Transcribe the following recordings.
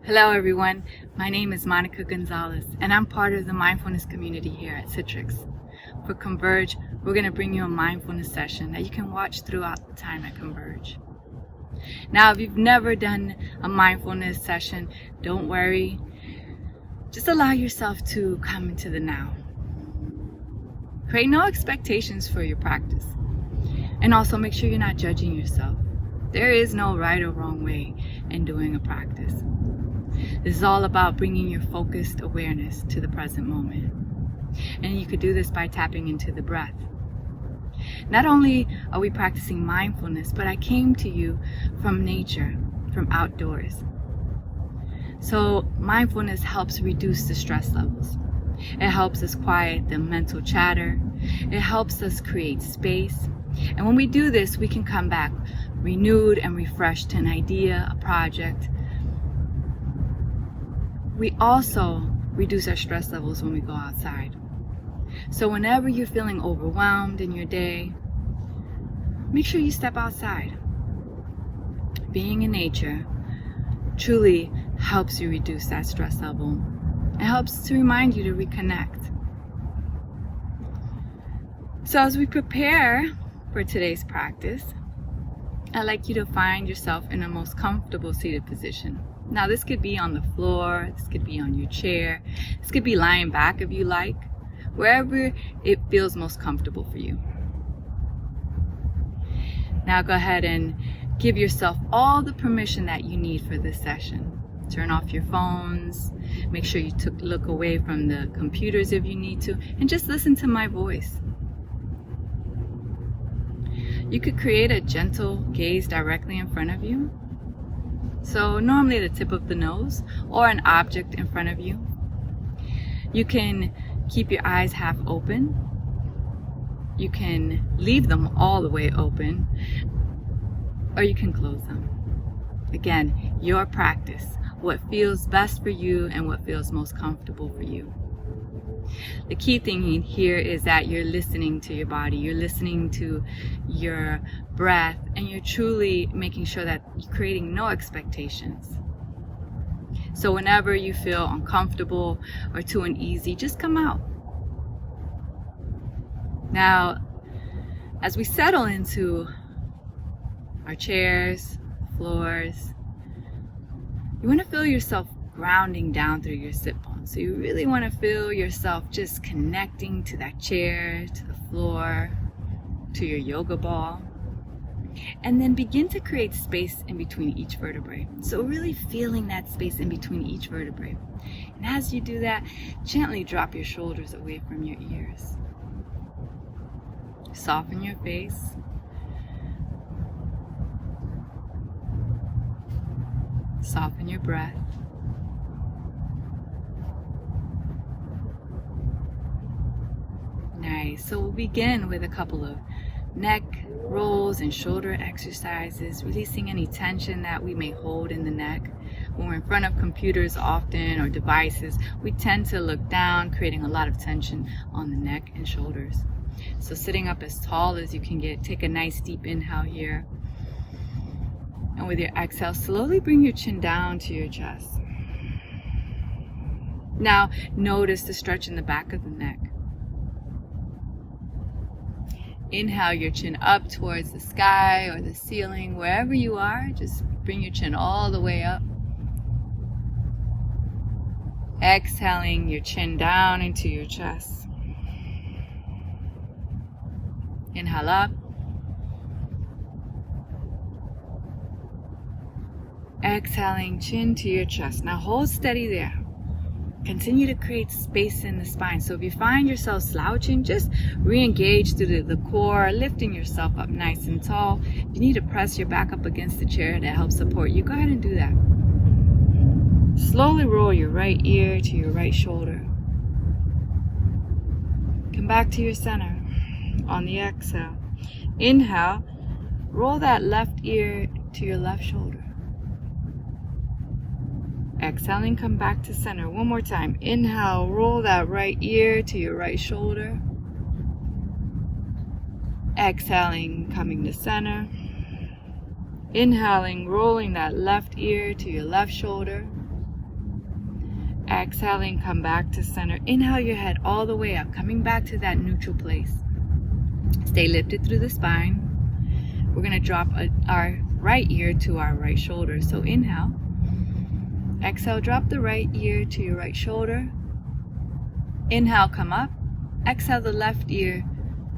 Hello everyone, my name is Monica Gonzalez and I'm part of the mindfulness community here at Citrix. For Converge, we're going to bring you a mindfulness session that you can watch throughout the time at Converge. Now, if you've never done a mindfulness session, don't worry. Just allow yourself to come into the now. Create no expectations for your practice. And also make sure you're not judging yourself. There is no right or wrong way in doing a practice. This is all about bringing your focused awareness to the present moment. And you could do this by tapping into the breath. Not only are we practicing mindfulness, but I came to you from nature, from outdoors. So mindfulness helps reduce the stress levels. It helps us quiet the mental chatter. It helps us create space. And when we do this, we can come back renewed and refreshed to an idea, a project. We also reduce our stress levels when we go outside. So whenever you're feeling overwhelmed in your day, make sure you step outside. Being in nature truly helps you reduce that stress level. It helps to remind you to reconnect. So as we prepare for today's practice, I'd like you to find yourself in the most comfortable seated position. Now this could be on the floor, this could be on your chair, this could be lying back if you like, wherever it feels most comfortable for you. Now go ahead and give yourself all the permission that you need for this session. Turn off your phones, make sure you look away from the computers if you need to, and just listen to my voice. You could create a gentle gaze directly in front of you. So normally the tip of the nose or an object in front of you. You can keep your eyes half open. You can leave them all the way open, or you can close them. Again, your practice, what feels best for you and what feels most comfortable for you. The key thing here is that you're listening to your body, you're listening to your breath, and you're truly making sure that you're creating no expectations. So whenever you feel uncomfortable or too uneasy, just come out. Now, as we settle into our chairs, floors, you want to feel yourself grounding down through your sit bones. So you really want to feel yourself just connecting to that chair, to the floor, to your yoga ball. And then begin to create space in between each vertebrae. So really feeling that space in between each vertebrae. And as you do that, gently drop your shoulders away from your ears. Soften your face. Soften your breath. Nice. So we'll begin with a couple of neck rolls and shoulder exercises, releasing any tension that we may hold in the neck. When we're in front of computers often or devices, we tend to look down, creating a lot of tension on the neck and shoulders. So sitting up as tall as you can get, take a nice deep inhale here. And with your exhale, slowly bring your chin down to your chest. Now, notice the stretch in the back of the neck. Inhale your chin up towards the sky or the ceiling, wherever you are. Just bring your chin all the way up. Exhaling your chin down into your chest. Inhale up. Exhaling chin to your chest. Now hold steady there. Continue to create space in the spine. So if you find yourself slouching, just re-engage through the core, lifting yourself up nice and tall. If you need to press your back up against the chair to help support you, go ahead and do that. Slowly roll your right ear to your right shoulder. Come back to your center on the exhale. Inhale, roll that left ear to your left shoulder. Exhaling, come back to center. One more time. Inhale, roll that right ear to your right shoulder. Exhaling, coming to center. Inhaling, rolling that left ear to your left shoulder. Exhaling, come back to center. Inhale your head all the way up, coming back to that neutral place. Stay lifted through the spine. We're going to drop our right ear to our right shoulder. So inhale. Exhale, drop the right ear to your right shoulder. Inhale, come up. Exhale the left ear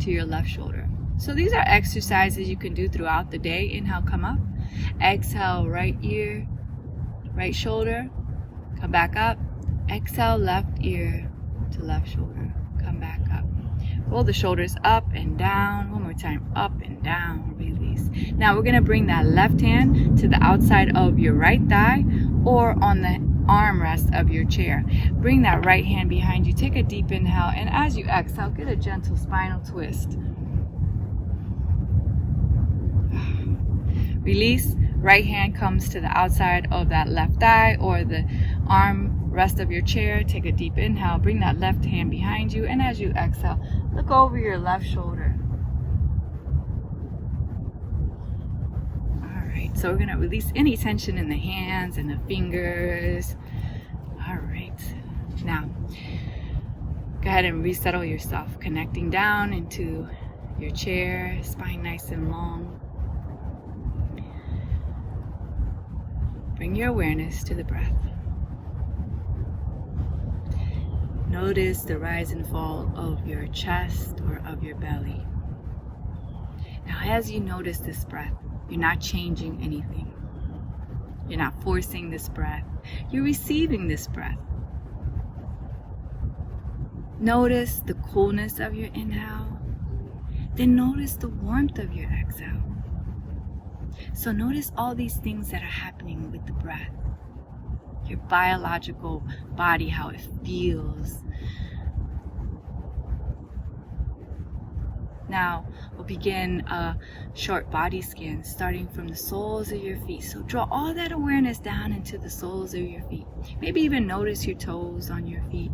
to your left shoulder. So these are exercises you can do throughout the day. Inhale, come up. Exhale, right ear, right shoulder. Come back up. Exhale, left ear to left shoulder. Come back up. Roll the shoulders up and down. One more time. Up and down. Release. Now we're going to bring that left hand to the outside of your right thigh or on the armrest of your chair. Bring that right hand behind you. Take a deep inhale, and as you exhale, get a gentle spinal twist. Release. Right hand comes to the outside of that left thigh or the arm rest of your chair. Take a deep inhale. Bring that left hand behind you, and as you exhale, look over your left shoulder. All right, so we're going to release any tension in the hands and the fingers. All right, now go ahead and resettle yourself, connecting down into your chair, spine nice and long. Bring your awareness to the breath. Notice the rise and fall of your chest or of your belly. Now, as you notice this breath, you're not changing anything. You're not forcing this breath. You're receiving this breath. Notice the coolness of your inhale. Then notice the warmth of your exhale. So notice all these things that are happening with the breath. Your biological body, how it feels. Now we'll begin a short body scan starting from the soles of your feet. So draw all that awareness down into the soles of your feet. Maybe even notice your toes on your feet.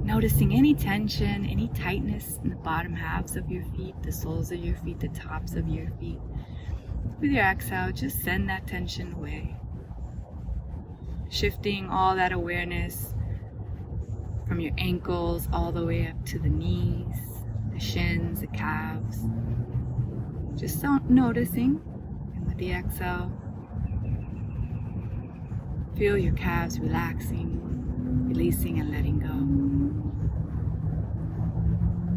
Noticing any tension, any tightness in the bottom halves of your feet, the soles of your feet, the tops of your feet. With your exhale, just send that tension away. Shifting all that awareness from your ankles all the way up to the knees, the shins, the calves. Just noticing, and with the exhale, feel your calves relaxing, releasing and letting go.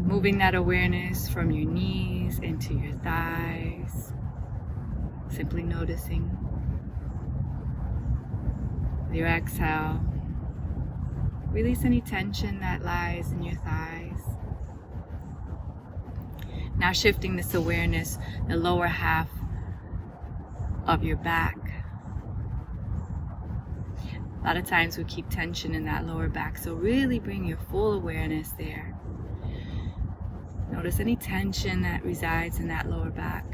Moving that awareness from your knees into your thighs. Simply noticing. With your exhale, release any tension that lies in your thighs. Now shifting this awareness, the lower half of your back. A lot of times we keep tension in that lower back, so really bring your full awareness there. Notice any tension that resides in that lower back.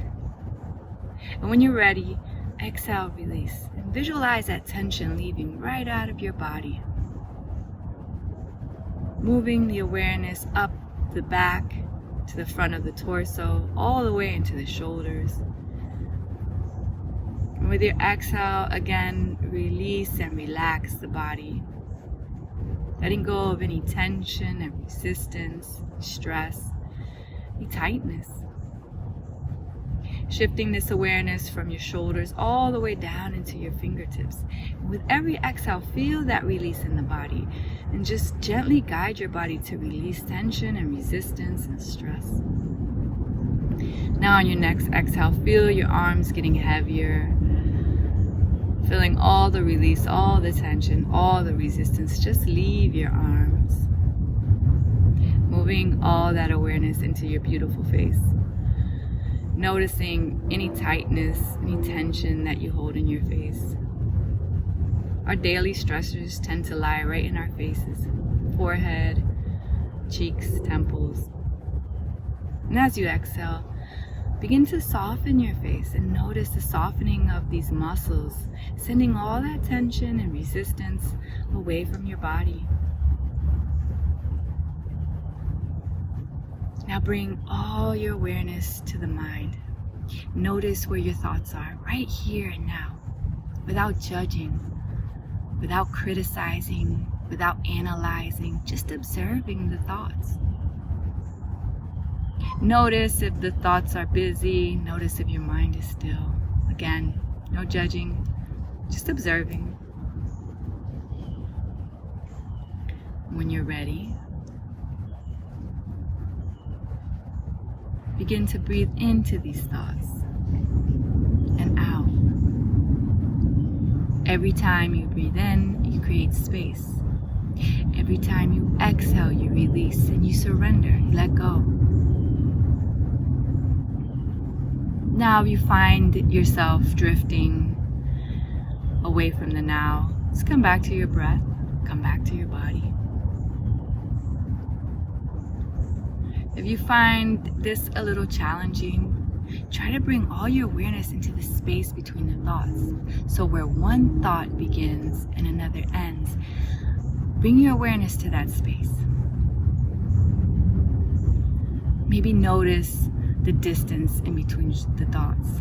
And when you're ready, exhale, release. And visualize that tension leaving right out of your body. Moving the awareness up the back to the front of the torso, all the way into the shoulders. And with your exhale, again, release and relax the body. Letting go of any tension and resistance, stress, any tightness. Shifting this awareness from your shoulders all the way down into your fingertips. And with every exhale, feel that release in the body. And just gently guide your body to release tension and resistance and stress. Now on your next exhale, feel your arms getting heavier. Feeling all the release, all the tension, all the resistance. Just leave your arms. Moving all that awareness into your beautiful face. Noticing any tightness, any tension that you hold in your face. Our daily stressors tend to lie right in our faces. Forehead, cheeks, temples. And as you exhale, begin to soften your face and notice the softening of these muscles, sending all that tension and resistance away from your body. Now bring all your awareness to the mind. Notice where your thoughts are right here and now, without judging, without criticizing, without analyzing, just observing the thoughts. Notice if the thoughts are busy. Notice if your mind is still. Again, no judging, just observing. When you're ready, begin to breathe into these thoughts and out. Every time you breathe in, you create space. Every time you exhale, you release and you surrender, you let go. Now you find yourself drifting away from the now. Just come back to your breath, come back to your body. If you find this a little challenging, try to bring all your awareness into the space between the thoughts. So where one thought begins and another ends, bring your awareness to that space. Maybe notice the distance in between the thoughts.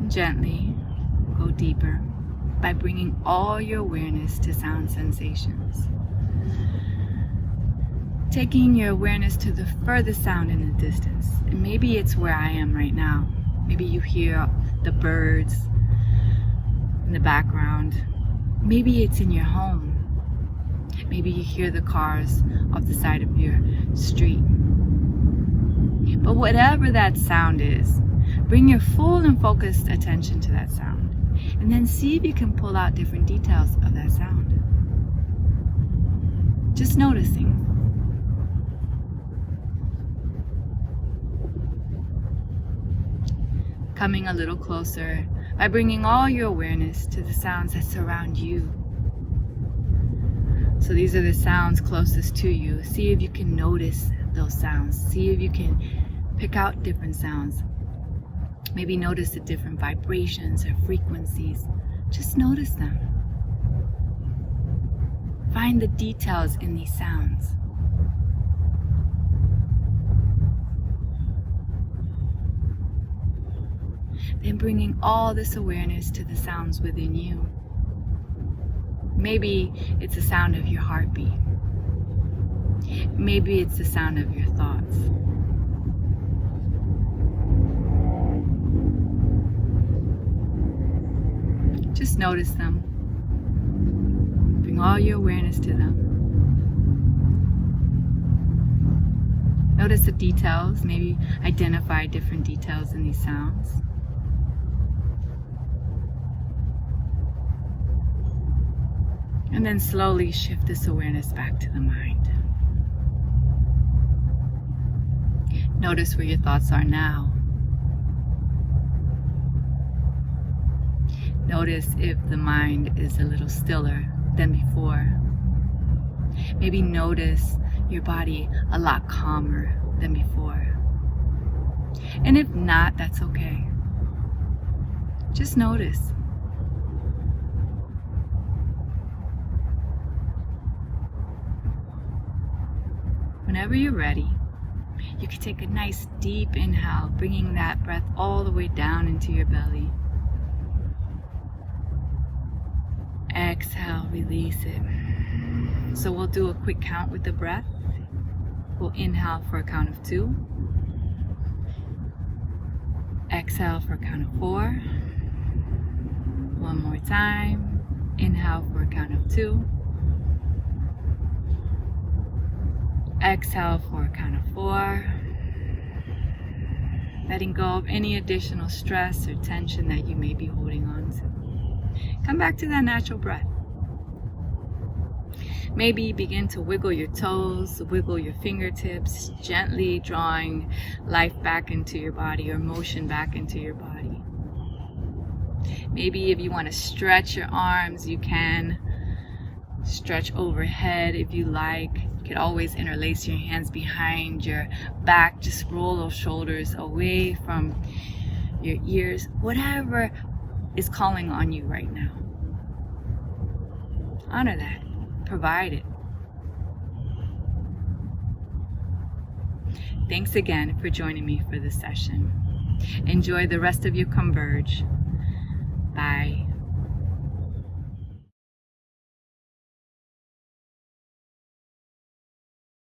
Gently go deeper by bringing all your awareness to sound sensations. Taking your awareness to the furthest sound in the distance. And maybe it's where I am right now. Maybe you hear the birds in the background. Maybe it's in your home. Maybe you hear the cars off the side of your street. But whatever that sound is, bring your full and focused attention to that sound. And then see if you can pull out different details of that sound. Just noticing. Coming a little closer by bringing all your awareness to the sounds that surround you. So these are the sounds closest to you. See if you can notice those sounds. See if you can pick out different sounds. Maybe notice the different vibrations or frequencies. Just notice them. Find the details in these sounds. Then bringing all this awareness to the sounds within you. Maybe it's the sound of your heartbeat. Maybe it's the sound of your thoughts. Just notice them. Bring all your awareness to them. Notice the details. Maybe identify different details in these sounds. And then slowly shift this awareness back to the mind. Notice where your thoughts are now. Notice if the mind is a little stiller than before. Maybe notice your body a lot calmer than before. And if not, that's okay. Just notice. Whenever you're ready, you can take a nice deep inhale, bringing that breath all the way down into your belly. Exhale, release it. So we'll do a quick count with the breath. We'll inhale for a count of 2. Exhale for a count of 4. One more time. Inhale for a count of 2. Exhale for a count of 4. Letting go of any additional stress or tension that you may be holding on to. Come back to that natural breath. Maybe begin to wiggle your toes, wiggle your fingertips, gently drawing life back into your body or motion back into your body. Maybe if you want to stretch your arms, you can. Stretch overhead if you like. You could always interlace your hands behind your back. Just roll those shoulders away from your ears. Whatever is calling on you right now. Honor that. Provide it. Thanks again for joining me for this session. Enjoy the rest of your Converge. Bye.